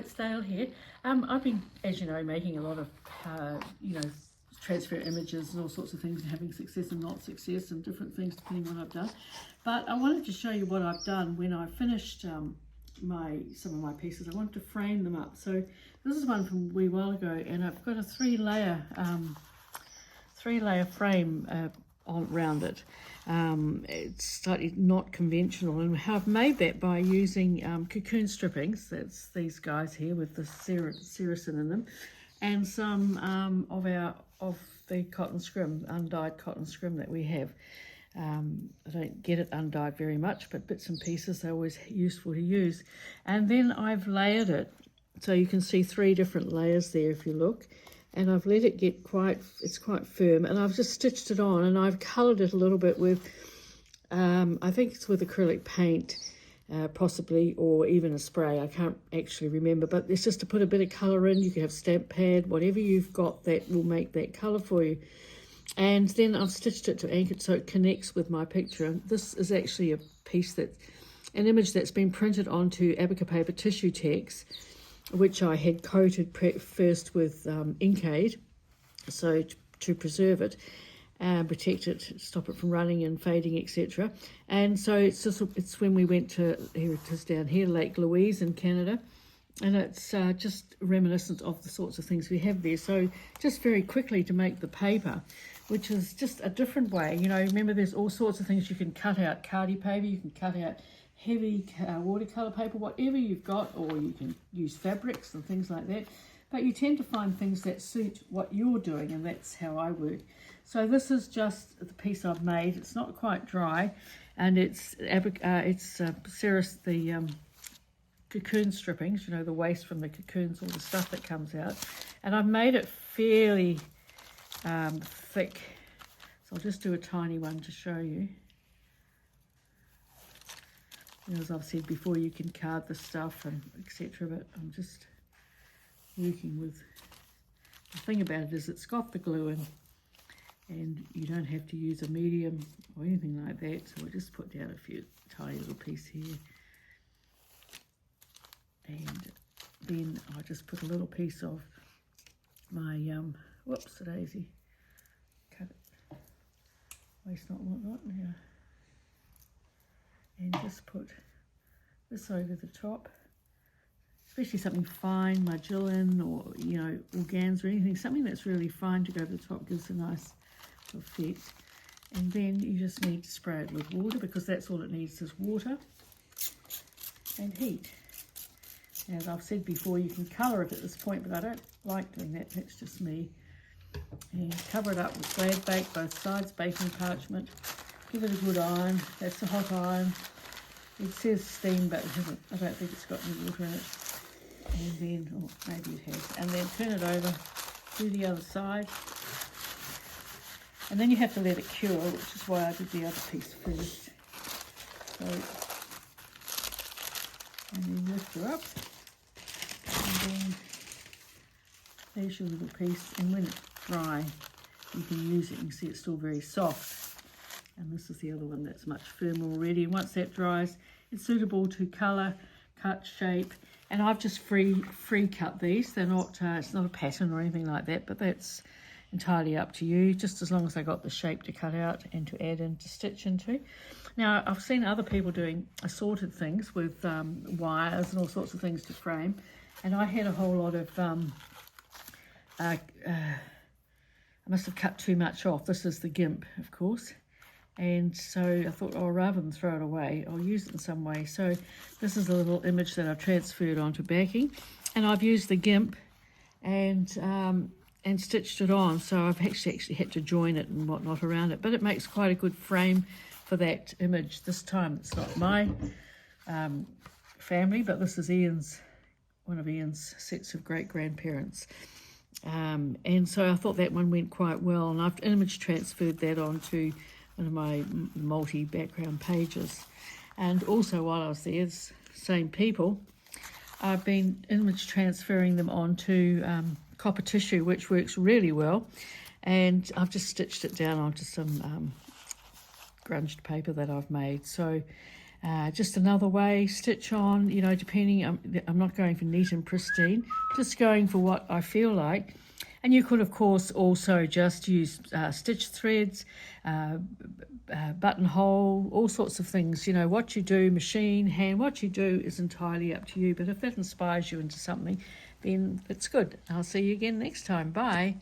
it's Dale here. I've been, as you know, making a lot of, transfer images and all sorts of things and having success and not success and different things depending on what I've done. But I wanted to show you what I've done when I finished some of my pieces. I wanted to frame them up. So this is one from a wee while ago, and I've got a three-layer frame around it. It's slightly not conventional, and how I've made that by using cocoon strippings. That's these guys here with the sericin in them, and some of the cotton scrim, undyed cotton scrim that we have. I don't get it undyed very much, but bits and pieces are always useful to use. And then I've layered it, so you can see 3 different layers there if you look. And I've let it get it's quite firm, and I've just stitched it on, and I've coloured it a little bit with, I think it's with acrylic paint, possibly, or even a spray. I can't actually remember, but it's just to put a bit of colour in. You can have stamp pad, whatever you've got that will make that colour for you. And then I've stitched it to anchor it so it connects with my picture. And this is actually an image that's been printed onto Abacus paper tissue tacks, which I had coated first with Inkade, so to preserve it, protect it, stop it from running and fading, etc. And so it's when we went to, here it is down here, Lake Louise in Canada, and it's just reminiscent of the sorts of things we have there. So just very quickly to make the paper, which is just a different way. You know, remember there's all sorts of things you can cut out, Khadi paper, you can cut out heavy watercolour paper, whatever you've got, or you can use fabrics and things like that, but you tend to find things that suit what you're doing, and that's how I work. So this is just the piece I've made. It's not quite dry, and it's cocoon strippings, you know, the waste from the cocoons, all the stuff that comes out, and I've made it fairly thick, so I'll just do a tiny one to show you. As I've said before, you can card the stuff and etc., but I'm just working with, the thing about it is it's got the glue in, and you don't have to use a medium or anything like that, so I'll just put down a few tiny little pieces here, and then I'll just put a little piece of my, whoops a daisy, cut it, waste not, want not, yeah. And just put this over the top, especially something fine, Magillin or, you know, organza or anything, something that's really fine to go over the top gives a nice effect. And then you just need to spray it with water, because that's all it needs is water and heat. As I've said before, you can colour it at this point, but I don't like doing that, that's just me. And cover it up with glad bake, both sides, baking parchment. Give it a good iron. That's a hot iron. It says steam, but it hasn't. I don't think it's got any water in it. And then, oh, maybe it has. And then turn it over to the other side. And then you have to let it cure, which is why I did the other piece first. So, and then lift her up. And then there's your little piece. And when it's dry, you can use it. You can see it's still very soft. And this is the other one that's much firmer already. And once that dries, it's suitable to colour, cut, shape. And I've just free cut these. They're not, it's not a pattern or anything like that, but that's entirely up to you, just as long as I got the shape to cut out and to add in to stitch into. Now, I've seen other people doing assorted things with wires and all sorts of things to frame. And I had a whole lot of, I must have cut too much off. This is the GIMP, of course. And so I thought, oh, rather than throw it away, I'll use it in some way. So this is a little image that I've transferred onto backing, and I've used the GIMP and stitched it on. So I've actually had to join it and whatnot around it, but it makes quite a good frame for that image. This time it's not my family, but this is one of Ian's sets of great-grandparents. And so I thought that one went quite well, and I've image transferred that onto one of my multi-background pages. And also while I was there, same people, I've been image transferring them onto copper tissue, which works really well. And I've just stitched it down onto some grunged paper that I've made. So Just another way, stitch on, you know, depending, I'm not going for neat and pristine, just going for what I feel like. And you could, of course, also just use stitch threads, buttonhole, all sorts of things. You know, what you do, machine, hand, what you do is entirely up to you. But if that inspires you into something, then it's good. I'll see you again next time. Bye.